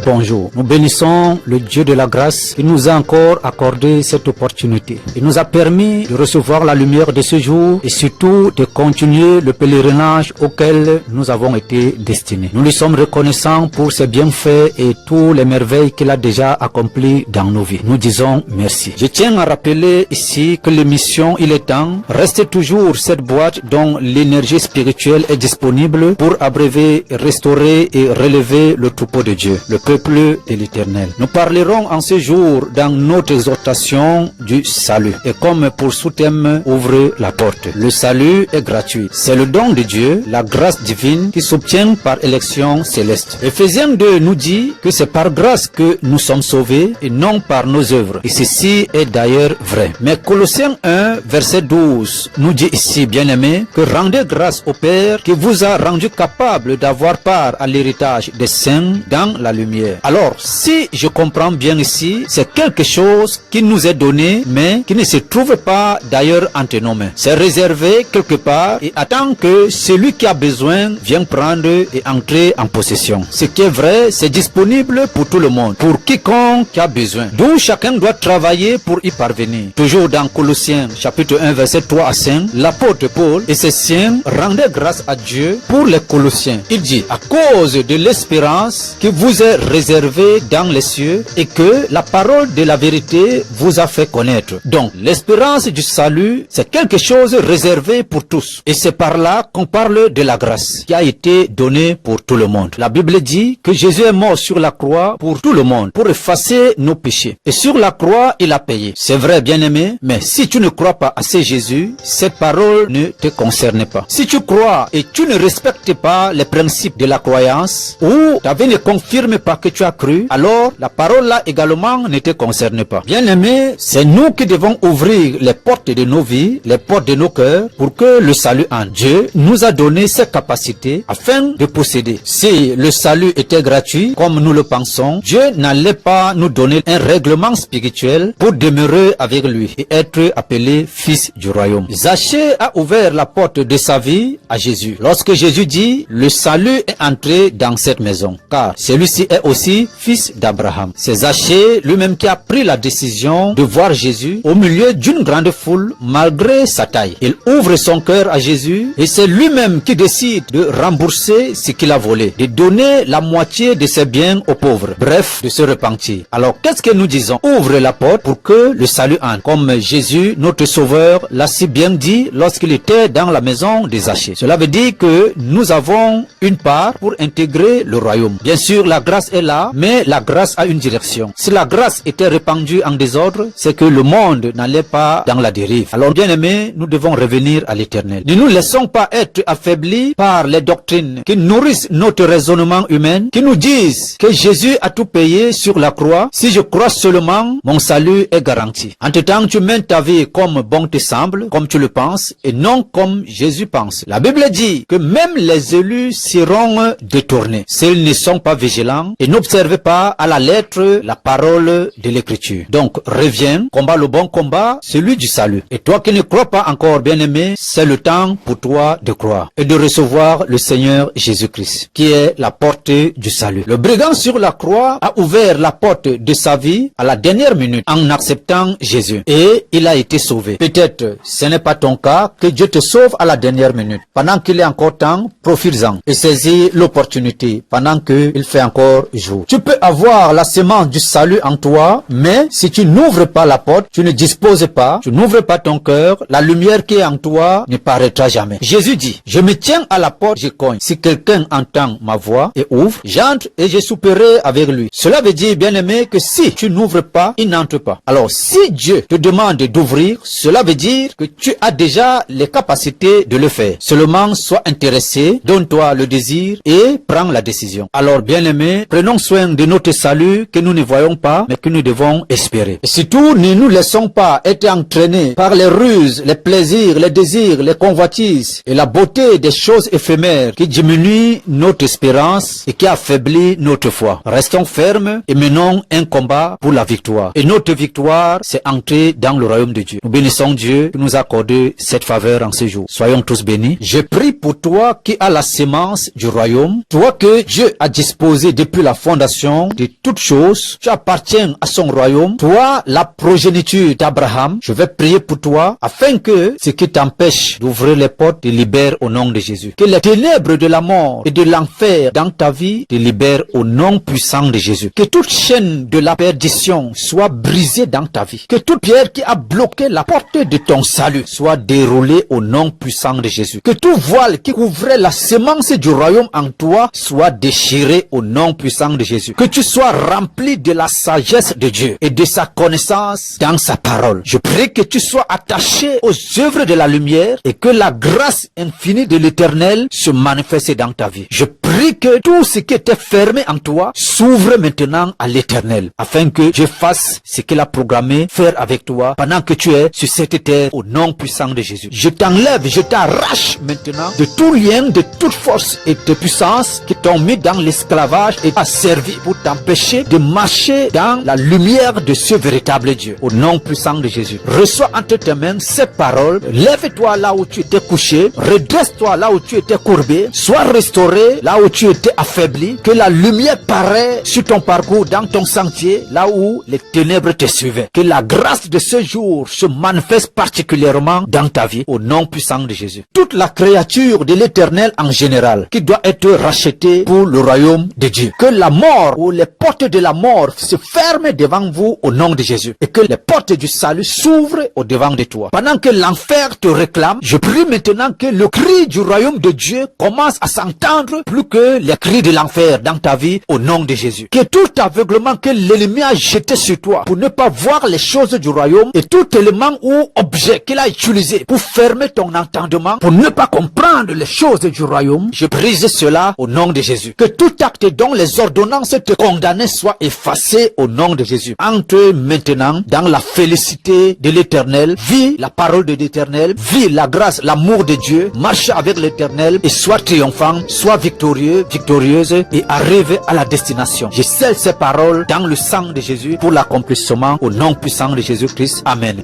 bonjour. Nous bénissons le Dieu de la grâce qui nous a encore accordé cette opportunité. Il nous a permis de recevoir la lumière de ce jour et surtout de continuer le pèlerinage auquel nous avons été destinés. Nous lui sommes reconnaissants pour ses bienfaits et tous les merveilles qu'il a déjà accomplies dans nos vies. Nous disons merci. Je tiens à rappeler ici que l'émission Il est temps reste toujours cette boîte dont l'énergie spirituelle est disponible pour abréver, restaurer et relever le troupeau de Dieu, le peuple de l'Éternel. Nous parlerons en ce jour dans notre exhortation du salut. Et comme pour sous-thème, ouvre la porte. Le salut est gratuit. C'est le don de Dieu, la grâce divine qui s'obtient par élection céleste. Éphésiens 2 nous dit que c'est par grâce que nous sommes sauvés et non par nos œuvres. Et ceci est d'ailleurs vrai. Mais Colossiens 1, verset 12 nous dit ici, bien-aimés, que rendez grâce au Père qui vous a rendu capable d'avoir part à l'héritage des saints dans la lumière. Alors, si je comprends bien ici, c'est quelque chose qui nous est donné, mais qui ne se trouve pas d'ailleurs entre nos mains. C'est réservé quelque part et attend que celui qui a besoin vienne prendre et entrer en possession. Ce qui est vrai, c'est disponible pour tout le monde, pour quiconque qui a besoin. D'où chacun doit travailler pour y parvenir. Toujours dans Colossiens chapitre 1 verset 3 à 5, l'apôtre Paul et ses siens rendaient grâce à Dieu pour les Colossiens. Il dit, à cause de l'espérance qui vous est réservée dans les cieux et que la parole de la vérité vous a fait connaître. Donc, l'espérance du salut, c'est quelque chose réservé pour tous. Et c'est par là qu'on parle de la grâce qui a été donnée pour tout le monde. La Bible dit que Jésus est mort sur la croix pour tout le monde, pour effacer nos péchés. Et sur la croix, il a payé. C'est vrai, bien-aimé, mais si tu ne crois pas à ce Jésus, cette parole ne te concerne pas. Si tu crois et tu ne respectes pas les principes de la croyance, ou ta vie ne confirme pas que tu as cru, alors la parole là également ne te concerne pas. Bien-aimé, c'est nous qui devons ouvrir les portes de nos vies, les portes de nos cœurs, pour que le salut en Dieu nous a donné ces capacités afin de posséder. Si le salut était gratuit, comme nous le pensons, Dieu n'allait pas nous donner un règlement spirituel pour demeurer avec lui et être appelé fils du royaume. Zachée a ouvert la porte de sa vie à Jésus. Lorsque Jésus dit, le salut est entré dans cette maison, car celui-ci est aussi fils d'Abraham. C'est Zachée lui-même qui a pris la décision de voir Jésus au milieu d'une grande foule malgré sa taille. Il ouvre son cœur à Jésus et c'est lui-même qui décide de rembourser ce qu'il a volé, de donner la moitié de ses biens aux pauvres, bref, de se repentir. Alors, qu'est-ce que nous disons? Ouvre la porte pour que le salut entre, comme Jésus, notre sauveur, l'a si bien dit lorsqu'il était dans la maison de Zachée. Cela veut dire que nous avons une part pour intégrer le royaume. Bien sûr, la grâce est là, mais la grâce a une direction. Si la grâce était répandue en désordre, c'est que le monde n'allait pas dans la dérive. Alors, bien aimés, nous devons revenir à l'Éternel. Ne nous laissons pas être affaiblis par les doctrines qui nourrissent notre raisonnement humain, qui nous disent que Jésus a tout payé sur la croix. Si je crois seulement, mon salut est garanti. Entre-temps, tu mènes ta vie comme bon te semble, comme tu le penses, et non comme Jésus pense. La Bible dit que même les élus seront détournés s'ils ne sont pas vigilants et n'observent pas à la lettre la parole de l'Écriture. Donc, reviens, combat le bon combat, celui du salut. Et toi qui ne crois pas encore, bien-aimé, c'est le temps pour toi de croire et de recevoir le Seigneur Jésus-Christ, qui est la porte du salut. Le brigand sur la croix a ouvert la porte de sa vie à la dernière minute en acceptant Jésus. Et il a été sauvé. Peut-être ce n'est pas ton cas, que Dieu te sauve à la dernière minute. Pendant qu'il est encore temps, profites-en et saisis l'opportunité pendant qu'il fait encore jour. Tu peux avoir la semence du salut en toi, mais si tu n'ouvres pas la porte, tu ne disposes pas, tu n'ouvres pas ton cœur, la lumière qui est en toi ne paraîtra jamais. Jésus dit, je me tiens à la porte, je cogne. Si quelqu'un entend ma voix et ouvre, j'entre et je souperai avec lui. Cela veut dire, bien-aimé, que si tu n'ouvres pas, il n'entre pas. Alors, si Dieu te demande d'ouvrir, cela veut dire que tu as déjà les capacités de le faire. Seulement, sois intéressé, donne-toi le désir et prends la décision. Alors, bien-aimé, prenons soin de notre salut que nous ne voyons pas, mais que nous devons espérer. Et surtout, ne nous laissons pas être entraînés par les ruses, les plaisirs, les désirs, les convoitises et la beauté des choses éphémères qui diminuent notre espérance et qui affaiblit notre foi. Restons fermes et menons un combat pour la victoire. Et notre victoire, c'est entrer dans le royaume de Dieu. Nous bénissons Dieu qui nous a accordé cette faveur en ce jour. Soyons tous bénis. Je prie pour toi qui as la sémence du royaume, toi que Dieu a disposé depuis la la fondation de toutes choses. Tu appartiens à son royaume. Toi, la progéniture d'Abraham, je vais prier pour toi afin que ce qui t'empêche d'ouvrir les portes te libère au nom de Jésus. Que les ténèbres de la mort et de l'enfer dans ta vie te libèrent au nom puissant de Jésus. Que toute chaîne de la perdition soit brisée dans ta vie. Que toute pierre qui a bloqué la porte de ton salut soit déroulée au nom puissant de Jésus. Que tout voile qui couvrait la semence du royaume en toi soit déchiré au nom puissant de Jésus. Que tu sois rempli de la sagesse de Dieu et de sa connaissance dans sa parole. Je prie que tu sois attaché aux œuvres de la lumière et que la grâce infinie de l'Éternel se manifeste dans ta vie. Je prie que tout ce qui était fermé en toi s'ouvre maintenant à l'Éternel afin que Dieu fasse ce qu'il a programmé faire avec toi pendant que tu es sur cette terre au nom puissant de Jésus. Je t'enlève, je t'arrache maintenant de tout lien, de toute force et de puissance qui t'ont mis dans l'esclavage et a servi pour t'empêcher de marcher dans la lumière de ce véritable Dieu. Au nom puissant de Jésus. Reçois entre tes mains ces paroles. Lève-toi là où tu étais couché. Redresse-toi là où tu étais courbé. Sois restauré là où tu étais affaibli. Que la lumière paraît sur ton parcours, dans ton sentier, là où les ténèbres te suivaient. Que la grâce de ce jour se manifeste particulièrement dans ta vie. Au nom puissant de Jésus. Toute la créature de l'Éternel en général qui doit être rachetée pour le royaume de Dieu. Que la mort ou les portes de la mort se ferment devant vous au nom de Jésus. Et que les portes du salut s'ouvrent au devant de toi. Pendant que l'enfer te réclame, je prie maintenant que le cri du royaume de Dieu commence à s'entendre plus que les cris de l'enfer dans ta vie au nom de Jésus. Que tout aveuglement que l'ennemi a jeté sur toi pour ne pas voir les choses du royaume et tout élément ou objet qu'il a utilisé pour fermer ton entendement, pour ne pas comprendre les choses du royaume, je brise cela au nom de Jésus. Que tout acte dont les ordonnances te condamnaient soit effacé au nom de Jésus. Entre maintenant dans la félicité de l'Éternel, vis la parole de l'Éternel, vis la grâce, l'amour de Dieu, marche avec l'Éternel et sois triomphant, sois victorieux, victorieuse et arrive à la destination. Je scelle ces paroles dans le sang de Jésus pour l'accomplissement au nom puissant de Jésus-Christ. Amen.